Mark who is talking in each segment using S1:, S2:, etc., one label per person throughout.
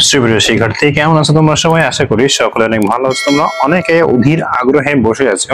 S1: সুপ্রিয় শিক্ষার্থী, কেমন আছো তোমরা সবাই? আশা করি সকলে অনেক ভালো আছো। তোমরা অনেকে অধীর আগ্রহে বসে আছো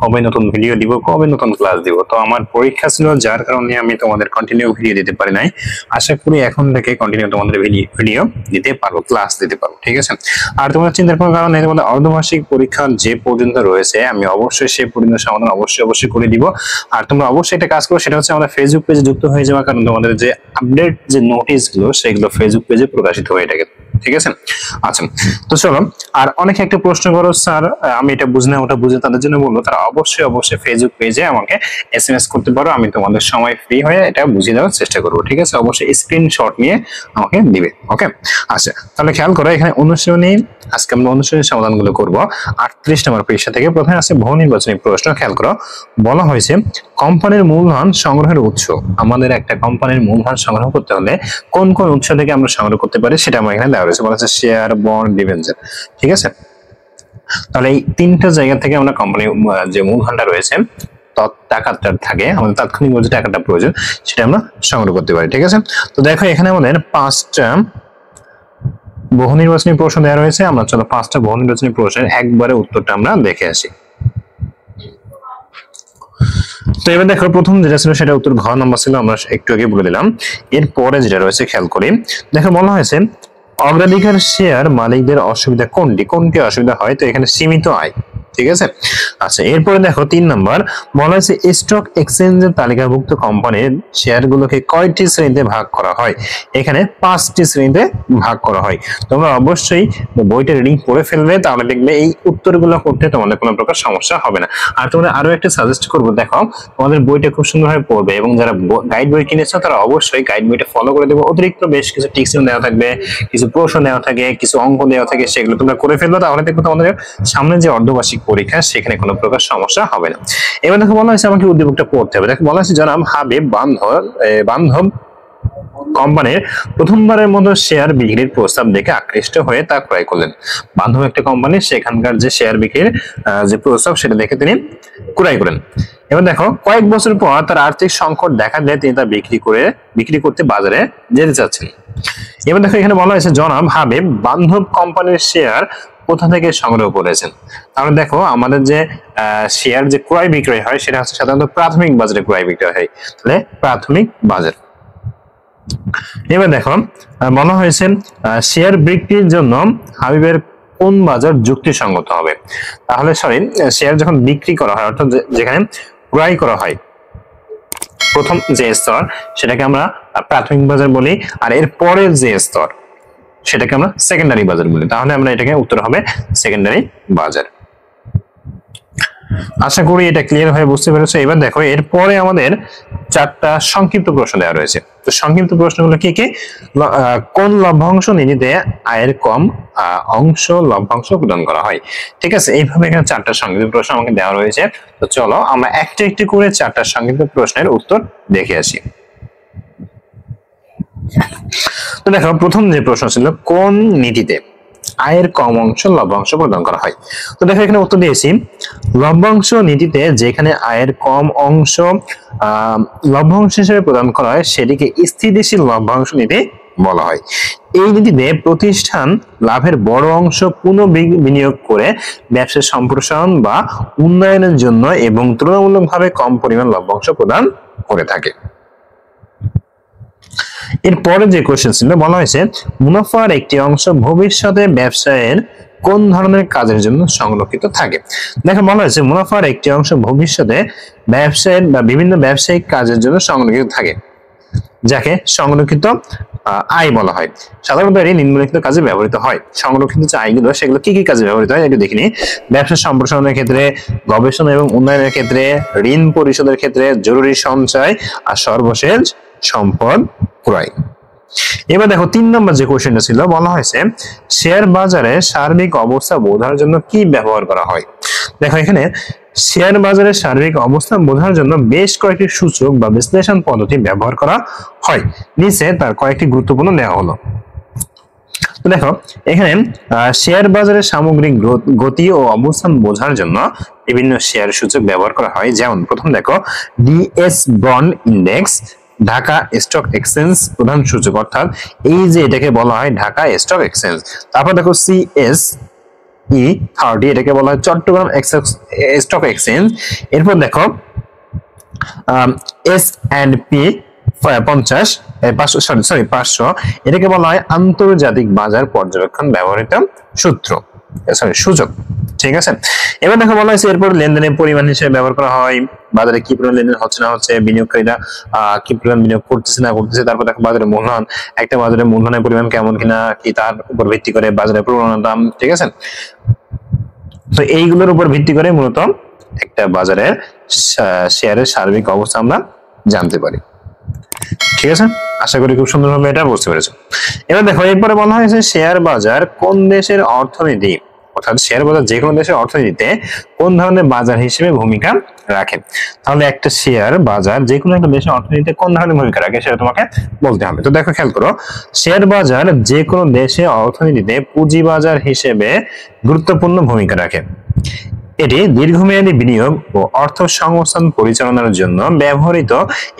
S1: কবে নতুন ভিডিও দিব, কবে নতুন ক্লাস দিব। তো আমার পরীক্ষা ছিল, যার কারণে আমি তোমাদের কন্টিনিউ ভিডিও দিতে পারি নাই। আশা করি এখন থেকে কন্টিনিউ তোমাদের ভিডিও দিতে পারবো, ক্লাস দিতে পারবো, ঠিক আছে? আর তোমরা চিন্তার কোনো কারণ নেই, তোমাদের অর্ধবার্ষিক পরীক্ষা যে পর্যন্ত রয়েছে আমি অবশ্যই সেই পর্যন্ত সমাধান অবশ্যই করে দিব। আর তোমরা অবশ্যই একটা কাজ করো, সেটা হচ্ছে আমাদের ফেসবুক পেজে যুক্ত হয়ে যাওয়া, কারণ তোমাদের যে আপডেট যে নোটিশ গুলো সেগুলো ফেসবুক পেজে প্রকাশিত হয়ে থাকে, ঠিক আছে? আচ্ছা, তো চলো। আর অনেকে একটা প্রশ্ন করো, স্যার আমি এটা বুঝি না ওটা বুঝি, তাদের জন্য বলবো তারা অবশ্যই ফেসবুক পেজে আমাকে এসএমএস করতে পারো। আমি তোমাদের সময় ফ্রি হয়ে এটা বুঝিয়ে দেওয়ার চেষ্টা করবো, ঠিক আছে? অবশ্যই স্ক্রিনশট নিয়ে আমাকে দিবে, ওকে? আচ্ছা, তাহলে খেয়াল করো, এখানে অনুশীলনী আজকে আমরা অনুশীলনের সমাধানগুলো করবো। 38 নম্বর পৃষ্ঠা থেকে প্রথমে আছে বহু নির্বাচনী প্রশ্ন। খেয়াল করো, বলা হয়েছে কোম্পানির মূলধন সংগ্রহের উৎস। আমাদের একটা কোম্পানির মূলধন সংগ্রহ করতে হলে কোন কোন উৎস থেকে আমরা সংগ্রহ করতে পারি সেটা আমার এখানে দেওয়া রয়েছে। বলা হচ্ছে শেয়ার, বন্ড, ডিবেঞ্চার, ঠিক আছে? তাহলে এই তিনটা জায়গা থেকে আমরা কোম্পানির যে মূলধনটা রয়েছে, টাকাটা থাকে, আমাদের তাৎক্ষণিক যে টাকাটা প্রয়োজন সেটা আমরা সংগ্রহ করতে পারি, ঠিক আছে? তো দেখো এখানে আমাদের 5টা বহু নির্বাচনী প্রশ্ন দেওয়া রয়েছে। আমরা চলো 5টা বহু নির্বাচনী প্রশ্নের একবারে উত্তরটা আমরা দেখে আসি। তো এবার দেখো, প্রথম যেটা ছিল সেটা উত্তর ঘ নাম্বার ছিল, আমরা একটু আগে বলে দিলাম। এরপরে যেটা রয়েছে খেয়াল করি, দেখো বলা হয়েছে অগ্রাধিকার শেয়ার মালিকদের অসুবিধা কোনটি অসুবিধা হয়? তো এখানে সীমিত আয়, ঠিক আছে? আচ্ছা, এরপরে দেখো 3 নাম্বার বলা হয়েছে স্টক এক্সচেঞ্জের তালিকাভুক্ত কোম্পানির শেয়ারগুলোকে কয়টি শ্রেণীতে ভাগ করা হয়? এখানে 5টি শ্রেণীতে ভাগ করা হয়। তোমরা অবশ্যই বইটা রিডিং করে ফেলবে, তাহলে দেখবে এই উত্তরগুলো করতে তোমাদের কোনো প্রকার সমস্যা হবে না। আর তোমরা আরো একটা সাজেস্ট করবো, দেখো তোমাদের বইটা খুব সুন্দরভাবে পড়বে এবং যারা গাইড বই কিনেছো তারা অবশ্যই গাইড বইটা ফলো করে দেবে। অতিরিক্ত বেশ কিছু টিপস দেওয়া থাকবে, কিছু প্রশ্ন দেওয়া থাকে, কিছু অঙ্ক দেওয়া থাকে, সেগুলো তোমরা করে ফেলবে, তাহলে দেখো তোমাদের সামনে যে অর্ধবার্ষিক পরীক্ষা সেখানে কোনো প্রকার সমস্যা হবে না। এবার দেখো বলা হয়েছে আমাকে উদ্দীপকটা পড়তে হবে। দেখো বলা হয়েছে জনাব হাবিব বান্ধব কোম্পানির প্রথমবারের মতো শেয়ার বিক্রির প্রস্তাব দেখে আকৃষ্ট হয়ে তা ক্রয় করলেন। বান্ধব একটা কোম্পানি, সেখানকার যে শেয়ার বিক্রির যে প্রস্তাব সেটা দেখে তিনি ক্রয় করেন। এবার দেখো কয়েক বছর পর তার আর্থিক সংকট দেখা দেয়, তিনি তা বিক্রি করতে বাজারে যেতে চাচ্ছেন। এবার দেখো এখানে বলা হয়েছে জনাব হাবিব বান্ধব কোম্পানির শেয়ার কোথা থেকে সংগ্রহ করেছেন। তাহলে দেখো আমাদের যে শেয়ার যে ক্রয় বিক্রয় হয় সেটা হচ্ছে সাধারণত প্রাথমিক বাজারে ক্রয় বিক্রয় হয়, তাহলে প্রাথমিক বাজার। এবার দেখো বলা হয়েছে শেয়ার বিক্রির জন্য হাবিবের কোন বাজার যুক্তিসঙ্গত হবে? তাহলে শেয়ার যখন বিক্রি করা হয়, অর্থাৎ যেখানে ক্রয় করা হয়, প্রথম যে স্তর সেটাকে আমরা প্রাথমিক বাজার বলি, আর এর পরের যে স্তর সেটাকে আমরা সেকেন্ডারি বাজার বলি। তাহলে আমরা এটাকে উত্তর হবে সেকেন্ডারি বাজার। আশা করি এটা ক্লিয়ার হয়ে বুঝতে পেরেছো। এবার দেখো এরপরে আমাদের 4টা সংক্ষিপ্ত প্রশ্ন দেওয়া রয়েছে। তো সংক্ষিপ্ত প্রশ্নগুলো কি কি? কোন লভ্যাংশ নীতিতে আয়ের কম অংশ লভ্যাংশ প্রদান করা হয়? ঠিক আছে, এইভাবে এখানে 4টা সংক্ষিপ্ত প্রশ্ন আমাকে দেওয়া রয়েছে। তো চলো আমরা একটা একটি করে 4টা সংক্ষিপ্ত প্রশ্নের উত্তর দেখে আসি। তো দেখো প্রথম যে প্রশ্ন ছিল কোন নীতিতে আয়ের কম অংশ লভ্যাংশ প্রদান করা হয়? তো দেখো এখানে উত্তর দিয়েছি লভ্যাংশ নীতিতে যেখানে আয়ের কম অংশ লভ্যাংশ হিসেবে প্রদান করা হয় সেটিকে স্থিতিশীল লভ্যাংশ নীতি বলা হয়। এই নীতিতে প্রতিষ্ঠান লাভের বড় অংশ পুনঃবিনিয়োগ করে ব্যবসার সম্প্রসারণ বা উন্নয়নের জন্য এবং তুলনামূলকভাবে কম পরিমাণ লভ্যাংশ প্রদান করে থাকে। এরপরে যে কোশ্চেন ছিল বলা হয়েছে মুনাফার একটি অংশ ভবিষ্যতে ব্যবসায়ের কোন ধরনের কাজের জন্য সংরক্ষিত থাকে? দেখো বলা হয়েছে মুনাফার একটি অংশ ভবিষ্যতে ব্যবসায়ের বা বিভিন্ন ব্যবসায়িক কাজের জন্য সংরক্ষিত থাকে, যাকে সংরক্ষিত আয় বলা হয়। সাধারণত এটি নিম্নলিখিত কাজে ব্যবহৃত হয়। সংরক্ষিত যে আয়গুলো সেগুলো কি কি কাজে ব্যবহৃত হয় একটু দেখিনি। ব্যবসা সম্প্রসারণের ক্ষেত্রে, গবেষণা এবং উন্নয়নের ক্ষেত্রে, ঋণ পরিশোধের ক্ষেত্রে, জরুরি সঞ্চয়, আর সর্বশেষ সম্পদ ক্রয়। এবার দেখো 3 নম্বর যে কোশ্চেনটা ছিল বলা হয়েছে শেয়ার বাজারে সার্বিক অবস্থা বোঝার জন্য কি ব্যবহার করা হয়? দেখো এখানে শেয়ার বাজারের সার্বিক অবস্থা বোঝার জন্য বেশ কয়েকটি সূচক বা বিশ্লেষণ পদ্ধতি ব্যবহার করা হয়। নিচে তার কয়েকটি গুরুত্বপূর্ণ দেওয়া হলো। তো দেখো এখানে শেয়ার বাজারের সামগ্রিক গতি ও অবস্থান বোঝার জন্য বিভিন্ন শেয়ার সূচক ব্যবহার করা হয়। যেমন প্রথম দেখো DS bond index, Dhaka stock exchange প্রধান সূচক, অর্থাৎ এই যে এটাকে বলা হয় ঢাকা স্টক এক্সচেঞ্জ। তারপর দেখো CSE30, এটাকে বলা হয় চট্টগ্রাম স্টক এক্সচেঞ্জ। এরপর দেখো S&P 50 500, এটাকে বলা হয় আন্তর্জাতিক বাজার পর্যবেক্ষণ ব্যবহৃত সূচক। ঠিক আছে, এবার দেখো বলা হয়েছে এরপর লেনদেনের পরিমাণ হিসেবে ব্যবহার করা হয়, বাজারে কি পরিমাণ লেনদেন হচ্ছে না হচ্ছে, বিনিয়োগকারীরা কি পরিমাণ বিনিয়োগ করতেছে না করতেছে। তারপর দেখো বাজারের মূলধন, একটা বাজারের মূলধনের পরিমাণ কেমন কিনা কি তার উপর ভিত্তি করে বাজারের প্রবণতা। ঠিক আছে, তো এইগুলোর উপর ভিত্তি করে মূলত একটা বাজারের শেয়ারের সার্বিক অবস্থা আমরা জানতে পারি। ঠিক আছে, আশা করি খুব সুন্দরভাবে এটা বুঝতে পেরেছো। এবার দেখো এরপরে বলা হয়েছে শেয়ার বাজার কোন দেশের অর্থনীতি, অর্থাৎ শেয়ার বাজার যে কোনো দেশের অর্থনীতিতে কোন ধরনের বাজার হিসেবে ভূমিকা রাখে। তাহলে একটা শেয়ার বাজার যে কোনো একটা দেশের অর্থনীতিতে কোন ধরনের ভূমিকা রাখে সেটা তোমাকে বলতে হবে। তো দেখো খেয়াল করো, শেয়ার বাজার যে কোনো দেশের অর্থনীতিতে পুঁজি বাজার হিসেবে গুরুত্বপূর্ণ ভূমিকা রাখে। এটি দীর্ঘমেয়াদী বিনিয়োগ ও অর্থ সংস্থান পরিচালনার জন্য ব্যবহৃত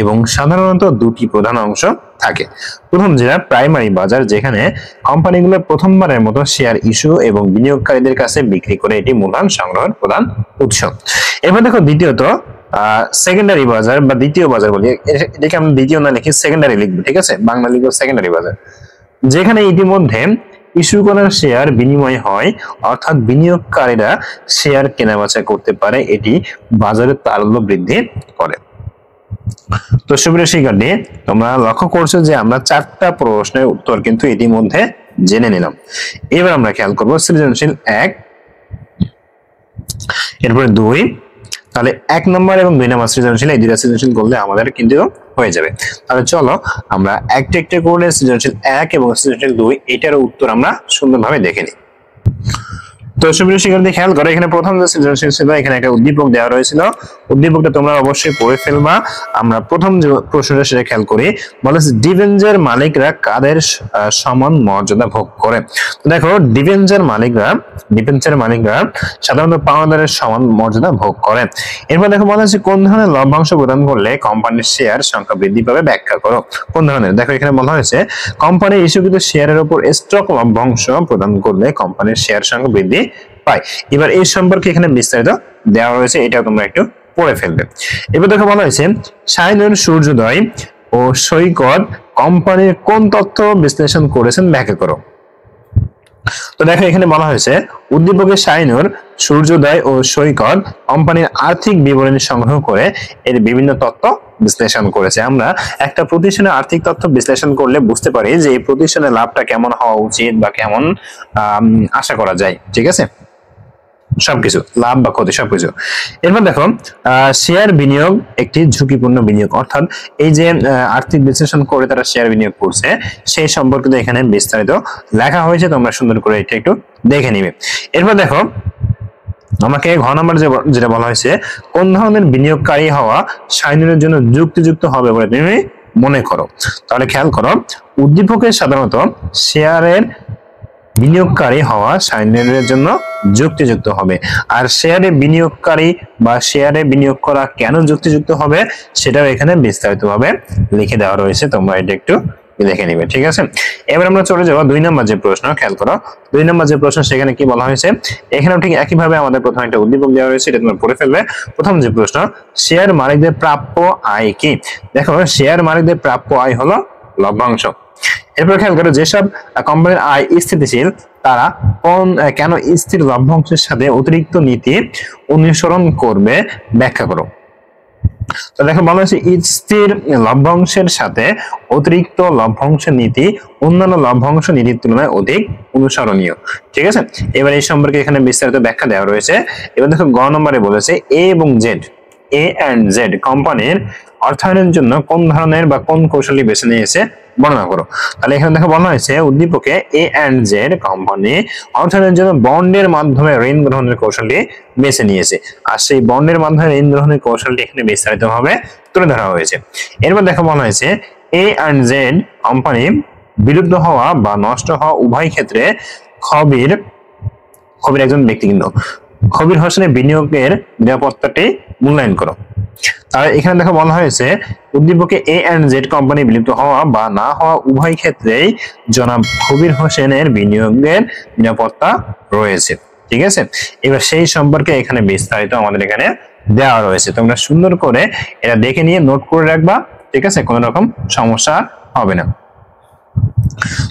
S1: এবং সাধারণত দুটি প্রধান অংশ থাকে। প্রথম যেটা প্রাইমারি বাজার, যেখানে কোম্পানিগুলো প্রথমবারের মতো শেয়ার ইস্যু এবং বিনিয়োগকারীদের কাছে বিক্রি করে, এটি মূলধন সংগ্রহের প্রধান উৎস। এবার দেখো দ্বিতীয়ত সেকেন্ডারি বাজার বা দ্বিতীয় বাজার বলি, এটাকে আমরা দ্বিতীয় না লিখি সেকেন্ডারি লিখবো। ঠিক আছে, বাংলা লিখবো সেকেন্ডারি বাজার, যেখানে ইতিমধ্যে ইস্যু করার শেয়ার বিনিময় হয়, অর্থাৎ বিনিয়োগকারীরা শেয়ার কেনাবেচা করতে পারে, এটি বাজারের তারল্য বৃদ্ধি করে। তো সুপ্রিয় শিক্ষার্থী, তোমরা লক্ষ্য করছো যে আমরা 4টা প্রশ্নের উত্তর কিন্তু ইতিমধ্যে জেনে নিলাম। এবার আমরা খেয়াল করবো সৃজনশীল 1, এরপরে 2, তাহলে 1 নম্বর এবং 2 নম্বর সৃজনশীল, এই দুইটা সৃজনশীল করলে আমাদের কিন্তু হয়ে যাবে। তাহলে চলো আমরা একটা একটা করে সৃজনশীল 1 এবং সৃজনশীল 2 এটার উত্তর আমরা সুন্দরভাবে দেখে নিই। তো সুপ্রিয় শিক্ষার্থী খেয়াল করো, এখানে প্রথম যে সৃজনশীল ছিল এখানে একটা উদ্দীপক দেওয়া রয়েছিল, উদ্দীপকটা তোমরা অবশ্যই পড়ে ফেলবা। আমরা প্রথম যে প্রশ্নটা সেটা খেয়াল করি, বলেছে ডিভেঞ্জার মালিকরা কাদের সমান মর্যাদা ভোগ করে। তো দেখো ডিভেঞ্জার মালিকরা সাধারণত পাওনাদারের সমান মর্যাদা ভোগ করে। এরপর দেখো বলা হচ্ছে কোন ধরনের লভ্যাংশ প্রদান করলে কোম্পানির শেয়ার সংখ্যা বৃদ্ধি পাবে, ব্যাখ্যা করো। কোন ধরনের, দেখো এখানে বলা হয়েছে কোম্পানির ইস্যুকৃত শেয়ারের উপর স্টক লভ্যাংশ প্রদান করলে কোম্পানির শেয়ার সংখ্যা বৃদ্ধি পায়। এবার এই সম্পর্কে এখানে বিস্তারিত দেওয়া রয়েছে, এটা তোমরা একটু পড়ে ফেলবে। এবার দেখো বলা হয়েছে শাইনুর সূর্যোদয় ও সৈকত কোম্পানির কোন তথ্য বিশ্লেষণ করেছেন, ব্যাখ্যা করো। তো দেখো এখানে বলা হয়েছে উদ্দীপকে শাইনুর সূর্যোদয় ও সৈকত কোম্পানির আর্থিক বিবরণী সংগ্রহ করে এর বিভিন্ন তথ্য বিশ্লেষণ করেছে। আমরা একটা প্রতিষ্ঠানের আর্থিক তথ্য বিশ্লেষণ করলে বুঝতে পারি যে এই প্রতিষ্ঠানের লাভটা কেমন হওয়া উচিত বা কেমন আশা করা যায়। ঠিক আছে, সবকিছু লাভ বা ক্ষতি সবকিছু। এরপর দেখো শেয়ার বিনিয়োগ একটি ঝুঁকিপূর্ণ বিনিয়োগ, অর্থাৎ এই যে আর্থিক বিশ্লেষণ করে তারা শেয়ার বিনিয়োগ করছে সেই সম্পর্কে এখানে বিস্তারিত লেখা হয়েছে, তোমরা সুন্দর করে এটা একটু দেখে নিবে। এরপর দেখো আমাকে ঘ নম্বর যেটা বলা হয়েছে কোন ধরনের বিনিয়োগকারী হওয়া শাইনুরের জন্য যুক্তিযুক্ত হবে বলে তুমি মনে করো। তাহলে খেয়াল করো, উদ্দীপকের সাধারণত শেয়ারের বিনিয়োগকারী হওয়া শাইনুরের জন্য যুক্তিযুক্ত হবে, আর শেয়ারে বিনিয়োগকারী বা শেয়ারে বিনিয়োগ করা কেন যুক্তিযুক্ত হবে সেটাও এখানে বিস্তারিতভাবে লিখে দেওয়া রয়েছে, তোমরা এটা একটু দেখে নিবে। ঠিক আছে, এবার আমরা চলে যাবো 2 নম্বর যে প্রশ্ন। খেয়াল করো 2 নম্বর যে প্রশ্ন সেখানে কি বলা হয়েছে, এখানেও ঠিক একইভাবে আমাদের প্রথমে একটা উদ্দীপক দেওয়া রয়েছে, এটা তোমরা পড়ে ফেলবে। প্রথম যে প্রশ্ন, শেয়ার মালিকদের প্রাপ্য আয় কি। দেখো শেয়ার মালিকদের প্রাপ্য আয় হলো লভ্যাংশ। এরপর খেয়াল করো যেসব কোম্পানির আয় স্থিতিশীল তারা কেন স্থির লভ্যাংশের সাথে অতিরিক্ত নীতি অনুসরণ করবে, ব্যাখ্যা করো। তো দেখো বলা হয়েছে স্থির লভ্যাংশের সাথে অতিরিক্ত লভ্যাংশের নীতি অন্যান্য লভ্যাংশ নীতির তুলনায় অধিক অনুসরণীয়। ঠিক আছে, এবার এই সম্পর্কে এখানে বিস্তারিত ব্যাখ্যা দেওয়া রয়েছে। এবার দেখো গ নম্বরে বলেছে এ এবং জেড, এ এন্ড জেড কোম্পানির অর্থায়নের জন্য কোন ধরনের বা কোন কৌশলী বেছে নিয়েছে বর্ণনা করো। তাহলে এখানে দেখো বলা হয়েছে উদ্দীপকে এ এন্ড জেড কোম্পানি অর্থায়নের জন্য বন্ডের মাধ্যমে ঋণ গ্রহণের কৌশলটি বেছে নিয়েছে, আর সেই বন্ডের মাধ্যমে ঋণ গ্রহণের কৌশলটি এখানে বিস্তারিতভাবে তুলে ধরা হয়েছে। এরপর দেখো বলা হয়েছে এ এন্ড জেড কোম্পানি বিলুপ্ত হওয়া বা নষ্ট হওয়া উভয় ক্ষেত্রে খবির একজন ব্যক্তি কিন্তু খবির হোসেনের বিনিয়োগের নিরাপত্তাটি মূল্যায়ন করো। আর এখানে দেখো বলা হয়েছে উদ্দীপকে এ এন্ড জেড কোম্পানি বিলুপ্ত হওয়া বা না হওয়া উভয় ক্ষেত্রেই জনাব কবির হোসেনের বিনিয়োগের নিরাপত্তা রয়েছে। ঠিক আছে, এবার সেই সম্পর্কে এখানে বিস্তারিত আমাদের এখানে দেওয়া রয়েছে, তোমরা সুন্দর করে এটা দেখে নিয়ে নোট করে রাখবা। ঠিক আছে, কোনো রকম সমস্যা হবে না।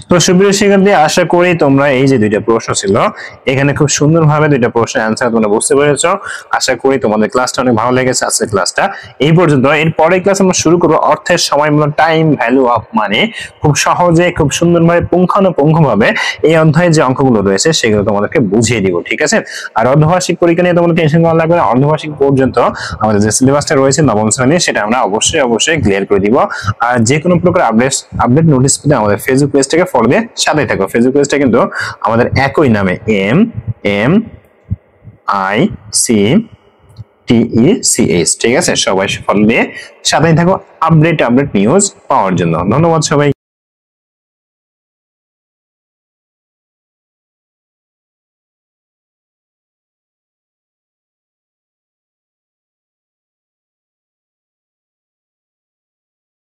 S1: তো সুপ্রিয় শিক্ষার্থী, আশা করি তোমরা এই যে দুইটা প্রশ্ন ছিল এখানে খুব সুন্দরভাবে দুইটা প্রশ্নের অ্যান্সার তোমরা বুঝতে পেরেছো। আশা করি তোমাদের ক্লাসটা অনেক ভালো লেগেছে। আজকের ক্লাসটা এই পর্যন্ত। এর পরের ক্লাস আমরা শুরু করবো অর্থের সময়মূল্য, টাইম ভ্যালু অফ মানি। খুব সহজে খুব সুন্দরভাবে পুঙ্খানুপুঙ্খভাবে এই অধ্যায়ে যে অঙ্কগুলো রয়েছে সেগুলো তোমাদেরকে বুঝিয়ে দিব। ঠিক আছে, আর অর্ধবার্ষিক পরীক্ষা নিয়ে তোমাদের টেনশন করা লাগবে না। অর্ধবার্ষিক পর্যন্ত আমাদের যে সিলেবাসটা রয়েছে নবম শ্রেণীর সেটা আমরা অবশ্যই ক্লিয়ার করে দিব। আর যে কোনো প্রকার আপডেট নোটিস পেতে আমাদের ফেসবুক পেজটাকে ফলো দিয়ে সাথে থাকো। ফেসবুক পেজটা কিন্তু আমাদের একই নামে MMICTECH। ঠিক আছে, সবাই ফলো দিয়ে সাথে থাকো আপডেট নিউজ পাওয়ার জন্য। ধন্যবাদ সবাই।